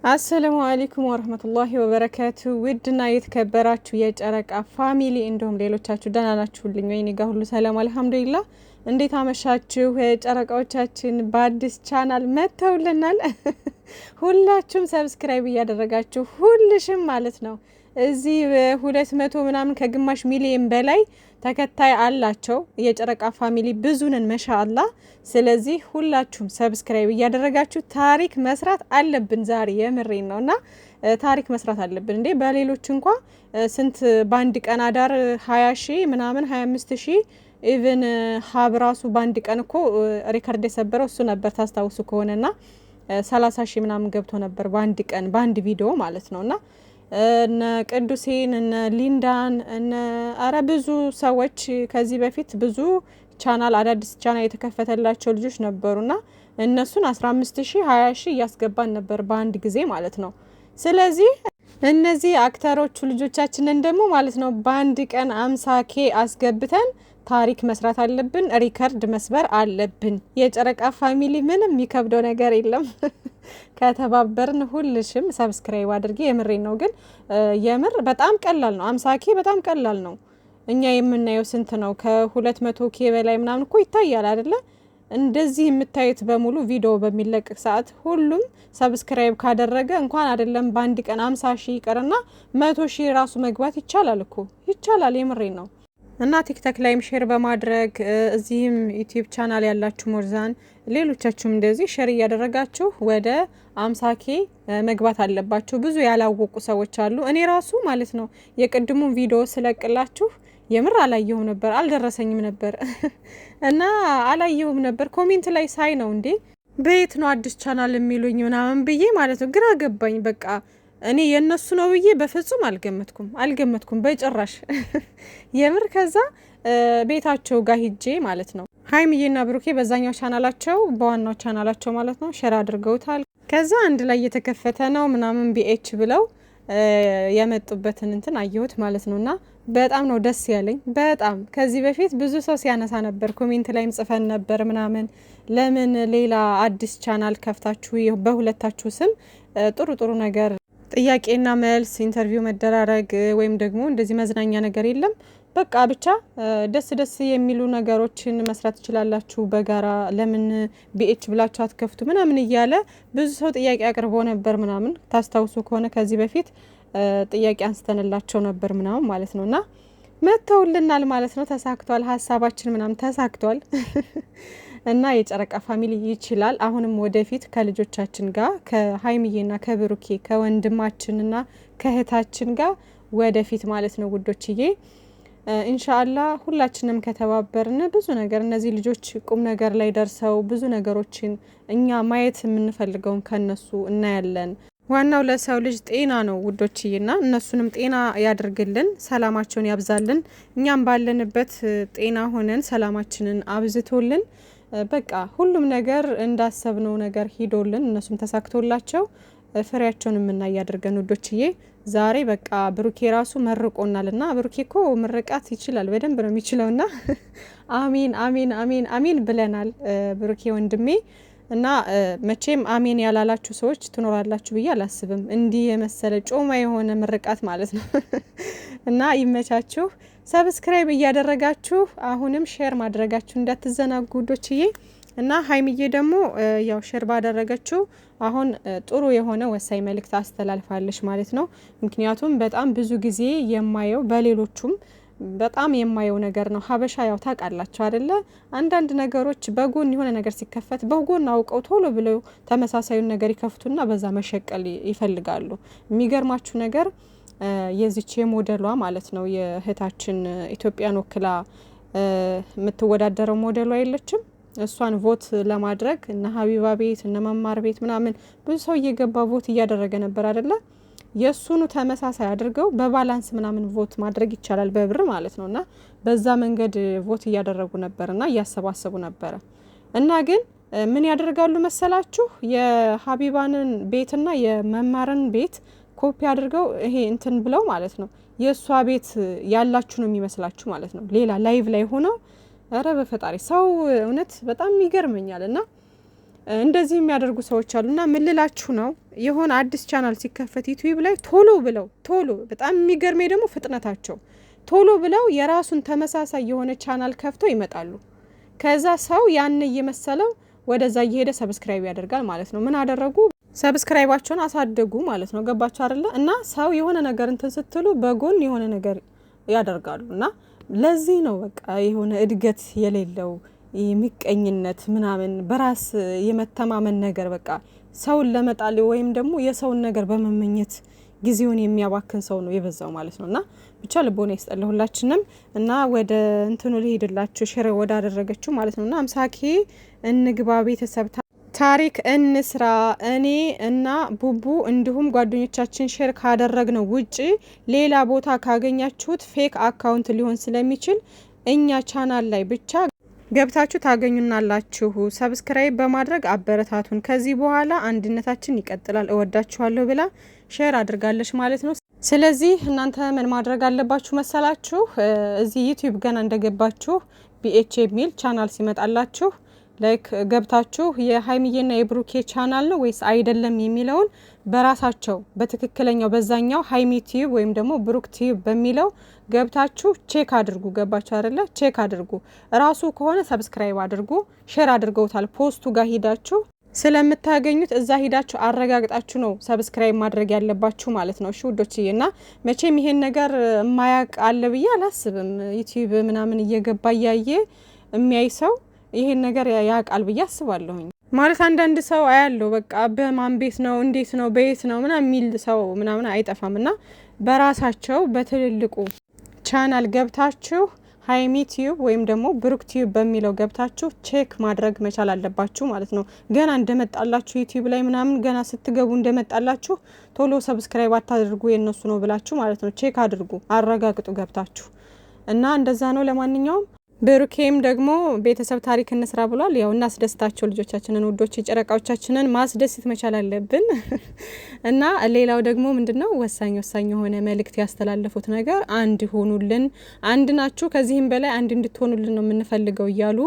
አሰላሙ አለይኩም ወራህመቱላሂ ወበረካቱ። ውድና የተከበራችሁ የጨረቃ ፋሚሊ እንዲሁም ሌሎቻችሁ ደህና ናችሁልኝ ወይ? እኔ ጋር ሁሉ ሰላም አልሐምዱሊላህ። እንዴት አመሻችሁ? ጨረቃዎቻችን በአዲስ ቻናል መጥተውልናል። ሁላችሁም ሰብስክራይብ እያደረጋችሁ ሁልሽም ማለት ነው እዚህ 200 ምናምን ከግማሽ ሚሊዮን በላይ ተከታይ አላቸው የጨረቃ ፋሚሊ ብዙ ነን ማሻአላህ። ስለዚህ ሁላችሁም ሰብስክራይብ እያደረጋችሁ ታሪክ መስራት አለብን። ዛሬ የምሬን ነውና ታሪክ መስራት አለብን እንዴ። በሌሎች እንኳን ስንት ባንድ ቀን አዳር 20 ሺህ ምናምን 25 ሺህ ኢቭን ሀብ ራሱ ባንድ ቀን እኮ ሪከርድ የሰበረው እሱ ነበር ታስታውሱ ከሆነና 30 ሺህ ምናምን ገብቶ ነበር ባንድ ቀን ባንድ ቪዲዮ ማለት ነውና እነ ቅዱሴን እነ ሊንዳን እነ አረ ብዙ ሰዎች ከዚህ በፊት ብዙ ቻናል አዳዲስ ቻናል የተከፈተላቸው ልጆች ነበሩና እነሱን 15 ሺህ 20 ሺህ ያስገባን ነበር በአንድ ጊዜ ማለት ነው። ስለዚህ እነዚህ አክተሮቹ ልጆቻችንን ደግሞ ማለት ነው በአንድ ቀን 50K አስገብተን ታሪክ መስራት አለብን። ሪከርድ መስበር አለብን። የጨረቃ ፋሚሊ ምንም የሚከብደው ነገር የለም። ከተባበርን ሁልሽም ሰብስክራይብ አድርጌ የምሬን ነው። ግን የምር በጣም ቀላል ነው። 50K በጣም ቀላል ነው። እኛ የምናየው ስንት ነው? ከ200K በላይ ምናምን እኮ ይታያል አይደለ? እንደዚህ የምታዩት በሙሉ ቪዲዮ በሚለቀቅ ሰዓት ሁሉም ሰብስክራይብ ካደረገ እንኳን አይደለም በአንድ ቀን 50 ሺህ ይቀርና 100 ሺህ ራሱ መግባት ይቻላል እኮ ይቻላል። የምሬን ነው። እና ቲክቶክ ላይም ሼር በማድረግ እዚህም ዩቲዩብ ቻናል ያላችሁ ሞርዛን ሌሎቻችሁም እንደዚህ ሼር እያደረጋችሁ ወደ 50K መግባት አለባችሁ። ብዙ ያላወቁ ሰዎች አሉ። እኔ ራሱ ማለት ነው የቅድሙን ቪዲዮ ስለቅላችሁ የምር አላየሁም ነበር፣ አልደረሰኝም ነበር እና አላየሁም ነበር። ኮሜንት ላይ ሳይ ነው እንዴ በየት ነው አዲስ ቻናል የሚሉኝ ምናምን ብዬ ማለት ነው ግራ ገባኝ። በቃ እኔ የነሱ ነው ብዬ በፍጹም አልገመትኩም በጭራሽ የምር። ከዛ ቤታቸው ጋር ሂጄ ማለት ነው ሀይሚዬና ብሩኬ በዛኛው ቻናላቸው በዋናው ቻናላቸው ማለት ነው ሼር አድርገውታል። ከዛ አንድ ላይ እየተከፈተ ነው ምናምን ቢኤች ብለው ያመጡበትን እንትን አየሁት ማለት ነውና በጣም ነው ደስ ያለኝ። በጣም ከዚህ በፊት ብዙ ሰው ሲያነሳ ነበር፣ ኮሜንት ላይም ጽፈን ነበር ምናምን ለምን ሌላ አዲስ ቻናል ከፍታችሁ በሁለታችሁ ስም ጥሩ ነገር ጥያቄና መልስ ኢንተርቪው መደራረግ ወይም ደግሞ እንደዚህ መዝናኛ ነገር የለም። በቃ ብቻ ደስ የሚሉ ነገሮችን መስራት ትችላላችሁ በጋራ ለምን ቢኤች ብላችሁ አትከፍቱ ምናምን እያለ ብዙ ሰው ጥያቄ አቅርቦ ነበር ምናምን ታስታውሱ ከሆነ ከዚህ በፊት ጥያቄ አንስተንላቸው ነበር ምናምን ማለት ነውና መተውልናል ማለት ነው። ተሳክቷል፣ ሀሳባችን ምናምን ተሳክቷል። እና የጨረቃ ፋሚሊ ይችላል። አሁንም ወደፊት ከልጆቻችን ጋር ከሀይሚዬና ከብሩኬ ከወንድማችንና ከእህታችን ጋር ወደፊት ማለት ነው ውዶችዬ። ኢንሻአላህ ሁላችንም ከተባበርን ብዙ ነገር እነዚህ ልጆች ቁም ነገር ላይ ደርሰው ብዙ ነገሮችን እኛ ማየት የምንፈልገውን ከነሱ እናያለን። ዋናው ለሰው ልጅ ጤና ነው ውዶችዬና እነሱንም ጤና ያድርግልን፣ ሰላማቸውን ያብዛልን። እኛም ባለንበት ጤና ሆነን ሰላማችንን አብዝቶልን በቃ ሁሉም ነገር እንዳሰብነው ነገር ሂዶልን እነሱም ተሳክቶላቸው ፍሬያቸውን የምናይ ያድርገን ውዶችዬ። ዛሬ በቃ ብሩኬ ራሱ መርቆናልና ብሩኬ እኮ ምርቃት ይችላል፣ በደንብ ነው የሚችለውና አሚን አሚን አሚን አሚን ብለናል ብሩኬ ወንድሜ። እና መቼም አሜን ያላላችሁ ሰዎች ትኖራላችሁ ብዬ አላስብም። እንዲህ የመሰለ ጮማ የሆነ ምርቃት ማለት ነው። እና ይመቻችሁ። ሰብስክራይብ እያደረጋችሁ አሁንም ሼር ማድረጋችሁ እንዳትዘናጉ ውዶችዬ። እና ሀይሚዬ ደግሞ ያው ሼር ባደረገችው አሁን ጥሩ የሆነ ወሳኝ መልእክት አስተላልፋለች ማለት ነው። ምክንያቱም በጣም ብዙ ጊዜ የማየው በሌሎቹም በጣም የማየው ነገር ነው። ሀበሻ ያው ታውቃላችሁ አይደለ? አንዳንድ ነገሮች በጎን የሆነ ነገር ሲከፈት በጎን አውቀው ቶሎ ብለው ተመሳሳዩን ነገር ይከፍቱና በዛ መሸቀል ይፈልጋሉ። የሚገርማችሁ ነገር የዚች የሞዴሏ ማለት ነው የእህታችን ኢትዮጵያን ወክላ የምትወዳደረው ሞዴሏ የለችም? እሷን ቮት ለማድረግ እነ ሀቢባ ቤት እነ መማር ቤት ምናምን ብዙ ሰው እየገባ ቮት እያደረገ ነበር አይደለ? የሱኑ ተመሳሳይ አድርገው በባላንስ ምናምን ቮት ማድረግ ይቻላል በብር ማለት ነውና በዛ መንገድ ቮት እያደረጉ ነበርና እያሰባሰቡ ነበር። እና ግን ምን ያደርጋሉ መሰላችሁ? የሀቢባንን ቤትና የመማርን ቤት ኮፒ አድርገው ይሄ እንትን ብለው ማለት ነው የሷ ቤት ያላችሁ ነው የሚመስላችሁ ማለት ነው። ሌላ ላይቭ ላይ ሆነው አረ በፈጣሪ ሰው እውነት በጣም ይገርመኛልና እንደዚህ የሚያደርጉ ሰዎች አሉና ምን ልላችሁ ነው የሆነ አዲስ ቻናል ሲከፈት ዩቲዩብ ላይ ቶሎ በጣም የሚገርመኝ ደግሞ ፍጥነታቸው ቶሎ ብለው የራሱን ተመሳሳይ የሆነ ቻናል ከፍተው ይመጣሉ። ከዛ ሰው ያን እየመሰለው ወደዛ እየሄደ ሰብስክራይብ ያደርጋል ማለት ነው። ምን አደረጉ? ሰብስክራይባቸውን አሳደጉ ማለት ነው። ገባችሁ አይደለ? እና ሰው የሆነ ነገር እንትን ስትሉ በጎን የሆነ ነገር ያደርጋሉና ለዚህ ነው በቃ የሆነ እድገት የሌለው የሚቀኝነት ምናምን በራስ የመተማመን ነገር በቃ ሰውን ለመጣል ወይም ደግሞ የሰውን ነገር በመመኘት ጊዜውን የሚያባክን ሰው ነው የበዛው ማለት ነውና ብቻ ልቦና ይስጠል ሁላችንም። እና ወደ እንትኑ ልሄድላችሁ ሼር ወደ አደረገችው ማለት ነውና 50K እንግባ ቤተሰብ ታሪክ እንስራ። እኔ እና ቡቡ እንዲሁም ጓደኞቻችን ሼር ካደረግነው ውጪ ሌላ ቦታ ካገኛችሁት ፌክ አካውንት ሊሆን ስለሚችል እኛ ቻናል ላይ ብቻ ገብታችሁ ታገኙናላችሁ። ሰብስክራይብ በማድረግ አበረታቱን። ከዚህ በኋላ አንድነታችን ይቀጥላል። እወዳችኋለሁ ብላ ሼር አድርጋለች ማለት ነው። ስለዚህ እናንተ ምን ማድረግ አለባችሁ መሰላችሁ? እዚህ ዩቲዩብ ገና እንደገባችሁ ቢኤች የሚል ቻናል ሲመጣላችሁ ላይክ ገብታችሁ የሀይሚዬና የብሩኬ ቻናል ነው ወይስ አይደለም የሚለውን በራሳቸው በትክክለኛው በዛኛው ሀይሚ ቲዩብ ወይም ደግሞ ብሩክ ቲዩብ በሚለው ገብታችሁ ቼክ አድርጉ። ገባችሁ አይደለ? ቼክ አድርጉ። ራሱ ከሆነ ሰብስክራይብ አድርጉ። ሼር አድርገውታል ፖስቱ ጋር ሂዳችሁ ስለምታገኙት እዛ ሂዳችሁ አረጋግጣችሁ ነው ሰብስክራይብ ማድረግ ያለባችሁ ማለት ነው። እሺ ውዶችዬ፣ እና መቼም ይሄን ነገር የማያውቅ አለ ብዬ አላስብም። ዩቲዩብ ምናምን እየገባ እያየ የሚያይ ሰው ይሄን ነገር ያውቃል ብዬ አስባለሁኝ። ማለት አንዳንድ ሰው አያለው በቃ በማን ቤት ነው እንዴት ነው በየት ነው ምናምን የሚል ሰው ምናምን አይጠፋምና በራሳቸው በትልልቁ ቻናል ገብታችሁ ሀይሚ ቲዩብ ወይም ደግሞ ብሩክ ቲዩብ በሚለው ገብታችሁ ቼክ ማድረግ መቻል አለባችሁ ማለት ነው። ገና እንደመጣላችሁ ዩቲዩብ ላይ ምናምን ገና ስትገቡ እንደመጣላችሁ ቶሎ ሰብስክራይብ አታድርጉ የነሱ ነው ብላችሁ ማለት ነው። ቼክ አድርጉ፣ አረጋግጡ ገብታችሁ እና እንደዛ ነው። ለማንኛውም ብሩኬም ደግሞ ቤተሰብ ታሪክ እንስራ ብሏል። ያው እናስደስታቸው ልጆቻችንን፣ ውዶች ጨረቃዎቻችንን ማስደስት መቻል አለብን። እና ሌላው ደግሞ ምንድነው ወሳኝ የሆነ መልእክት ያስተላለፉት ነገር አንድ ሆኑልን፣ አንድ ናችሁ፣ ከዚህም በላይ አንድ እንድትሆኑልን ነው የምንፈልገው እያሉ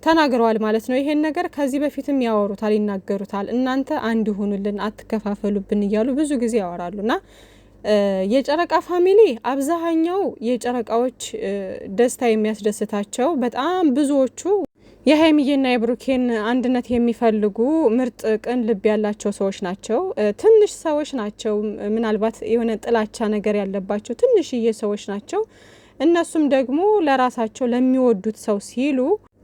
ተናግረዋል ማለት ነው። ይሄን ነገር ከዚህ በፊትም ያወሩታል፣ ይናገሩታል። እናንተ አንድ ሆኑልን፣ አትከፋፈሉብን እያሉ ብዙ ጊዜ ያወራሉና የጨረቃ ፋሚሊ አብዛኛው የጨረቃዎች ደስታ የሚያስደስታቸው በጣም ብዙዎቹ የሀይሚዬና የብሩኬን አንድነት የሚፈልጉ ምርጥ ቅን ልብ ያላቸው ሰዎች ናቸው። ትንሽ ሰዎች ናቸው፣ ምናልባት የሆነ ጥላቻ ነገር ያለባቸው ትንሽዬ ሰዎች ናቸው። እነሱም ደግሞ ለራሳቸው ለሚወዱት ሰው ሲሉ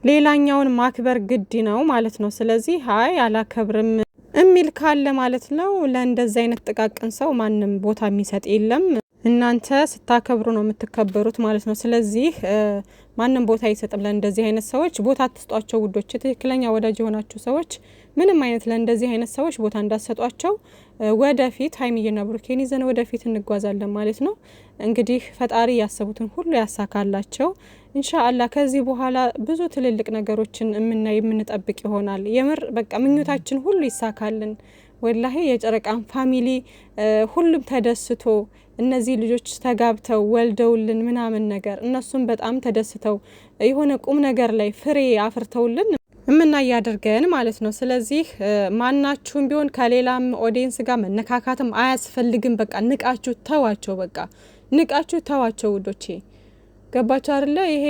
ሌላኛውን ማክበር ግድ ነው ማለት ነው። ስለዚህ ሀይ አላከብርም እሚል ካለ ማለት ነው ለእንደዚህ አይነት ጥቃቅን ሰው ማንም ቦታ የሚሰጥ የለም። እናንተ ስታከብሩ ነው የምትከበሩት ማለት ነው። ስለዚህ ማንም ቦታ አይሰጥም ለእንደዚህ አይነት ሰዎች። ቦታ አትስጧቸው ውዶች። ትክክለኛ ወዳጅ የሆናችሁ ሰዎች ምንም አይነት ለእንደዚህ አይነት ሰዎች ቦታ እንዳሰጧቸው። ወደፊት ሀይሚዬና ብሩኬን ይዘን ወደፊት እንጓዛለን ማለት ነው። እንግዲህ ፈጣሪ ያሰቡትን ሁሉ ያሳካላቸው ኢንሻአላህ። ከዚህ በኋላ ብዙ ትልልቅ ነገሮችን የምንጠብቅ ይሆናል። የምር በቃ ምኞታችን ሁሉ ይሳካልን። ወላሂ የጨረቃን ፋሚሊ ሁሉም ተደስቶ እነዚህ ልጆች ተጋብተው ወልደውልን ምናምን ነገር እነሱም በጣም ተደስተው የሆነ ቁም ነገር ላይ ፍሬ አፍርተውልን የምናያደርገን ማለት ነው። ስለዚህ ማናችሁም ቢሆን ከሌላም ኦዲየንስ ጋር መነካካትም አያስፈልግም። በቃ ንቃችሁ ተዋቸው፣ በቃ ንቃችሁ ተዋቸው ውዶቼ። ገባችሁ አይደለ? ይሄ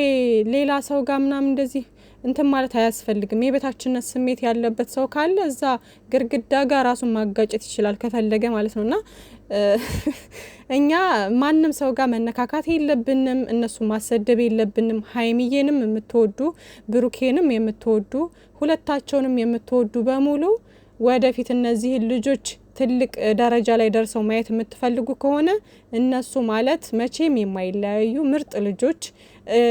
ሌላ ሰው ጋር ምናምን እንደዚህ እንትን ማለት አያስፈልግም። የበታችነት ስሜት ያለበት ሰው ካለ እዛ ግርግዳ ጋር ራሱን ማጋጨት ይችላል ከፈለገ ማለት ነውና እኛ ማንም ሰው ጋር መነካካት የለብንም። እነሱ ማሰደብ የለብንም። ሀይሚዬንም የምትወዱ ብሩኬንም የምትወዱ ሁለታቸውንም የምትወዱ በሙሉ ወደፊት እነዚህ ልጆች ትልቅ ደረጃ ላይ ደርሰው ማየት የምትፈልጉ ከሆነ እነሱ ማለት መቼም የማይለያዩ ምርጥ ልጆች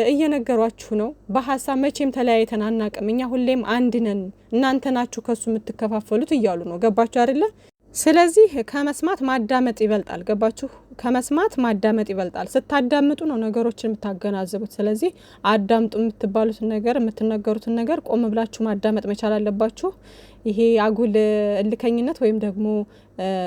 እየነገሯችሁ ነው። በሀሳብ መቼም ተለያይተን አናቅም፣ እኛ ሁሌም አንድ ነን፣ እናንተ ናችሁ ከሱ የምትከፋፈሉት እያሉ ነው። ገባችሁ አይደለ? ስለዚህ ከመስማት ማዳመጥ ይበልጣል። ገባችሁ? ከመስማት ማዳመጥ ይበልጣል። ስታዳምጡ ነው ነገሮችን የምታገናዘቡት። ስለዚህ አዳምጡ የምትባሉትን ነገር የምትነገሩትን ነገር ቆም ብላችሁ ማዳመጥ መቻል አለባችሁ። ይሄ አጉል እልከኝነት ወይም ደግሞ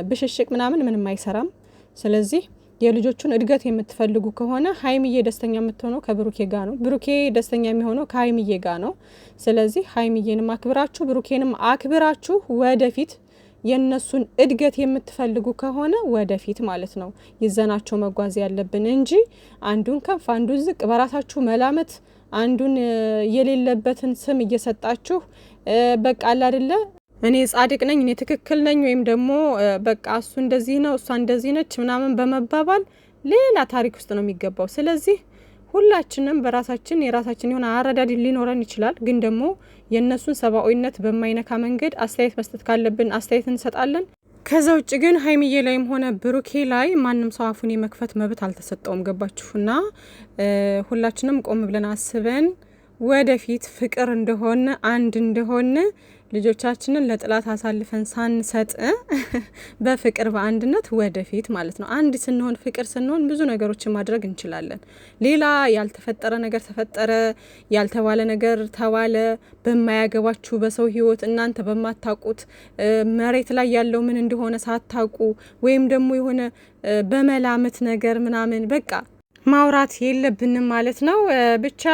ብሽሽቅ ምናምን ምንም አይሰራም። ስለዚህ የልጆቹን እድገት የምትፈልጉ ከሆነ ሀይሚዬ ደስተኛ የምትሆነው ከብሩኬ ጋር ነው። ብሩኬ ደስተኛ የሚሆነው ከሀይሚዬ ጋር ነው። ስለዚህ ሀይሚዬንም አክብራችሁ ብሩኬንም አክብራችሁ ወደፊት የነሱን እድገት የምትፈልጉ ከሆነ ወደፊት ማለት ነው ይዘናቸው መጓዝ ያለብን እንጂ አንዱን ከፍ አንዱን ዝቅ በራሳችሁ መላመት አንዱን የሌለበትን ስም እየሰጣችሁ በቃ አለ አይደለ እኔ ጻድቅ ነኝ እኔ ትክክል ነኝ ወይም ደግሞ በቃ እሱ እንደዚህ ነው እሷ እንደዚህ ነች ምናምን በመባባል ሌላ ታሪክ ውስጥ ነው የሚገባው። ስለዚህ ሁላችንም በራሳችን የራሳችን የሆነ አረዳድ ሊኖረን ይችላል። ግን ደግሞ የነሱን ሰብአዊነት በማይነካ መንገድ አስተያየት መስጠት ካለብን አስተያየት እንሰጣለን። ከዛ ውጭ ግን ሀይሚዬ ላይም ሆነ ብሩኬ ላይ ማንም ሰው አፉን የመክፈት መብት አልተሰጠውም። ገባችሁና ሁላችንም ቆም ብለን አስበን ወደፊት ፍቅር እንደሆነ አንድ እንደሆነ ልጆቻችንን ለጥላት አሳልፈን ሳንሰጥ በፍቅር በአንድነት ወደፊት ማለት ነው። አንድ ስንሆን ፍቅር ስንሆን ብዙ ነገሮችን ማድረግ እንችላለን። ሌላ ያልተፈጠረ ነገር ተፈጠረ፣ ያልተባለ ነገር ተባለ፣ በማያገባችሁ በሰው ህይወት እናንተ በማታውቁት መሬት ላይ ያለው ምን እንደሆነ ሳታውቁ ወይም ደግሞ የሆነ በመላምት ነገር ምናምን በቃ ማውራት የለብንም ማለት ነው። ብቻ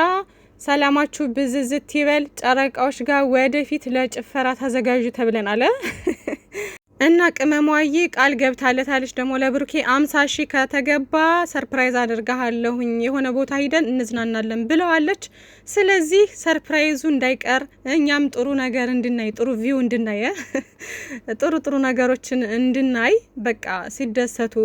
ሰላማችሁ ብዝዝት ይበል። ጨረቃዎች ጋር ወደፊት ለጭፈራ ተዘጋጁ ተብለናል እና ቅመሟዬ ቃል ገብታለታለች ደግሞ ለብሩኬ 50 ሺህ ከተገባ ሰርፕራይዝ አድርጋለሁኝ የሆነ ቦታ ሂደን እንዝናናለን ብለዋለች። ስለዚህ ሰርፕራይዙ እንዳይቀር እኛም ጥሩ ነገር እንድናይ ጥሩ ቪው እንድናይ ጥሩ ነገሮችን እንድናይ በቃ ሲደሰቱ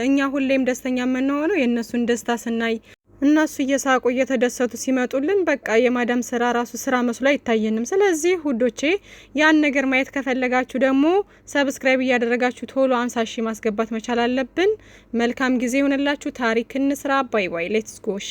እኛ ሁሌም ደስተኛ የምንሆነው የእነሱን ደስታ ስናይ እነሱ እየሳቁ እየተደሰቱ ሲመጡልን በቃ የማዳም ስራ ራሱ ስራ መስሎ አይታየንም። ስለዚህ ውዶቼ ያን ነገር ማየት ከፈለጋችሁ ደግሞ ሰብስክራይብ እያደረጋችሁ ቶሎ 50 ሺህ ማስገባት መቻል አለብን። መልካም ጊዜ ይሁንላችሁ። ታሪክ እንስራ። ባይ ባይ። ሌትስ ጎ። እሺ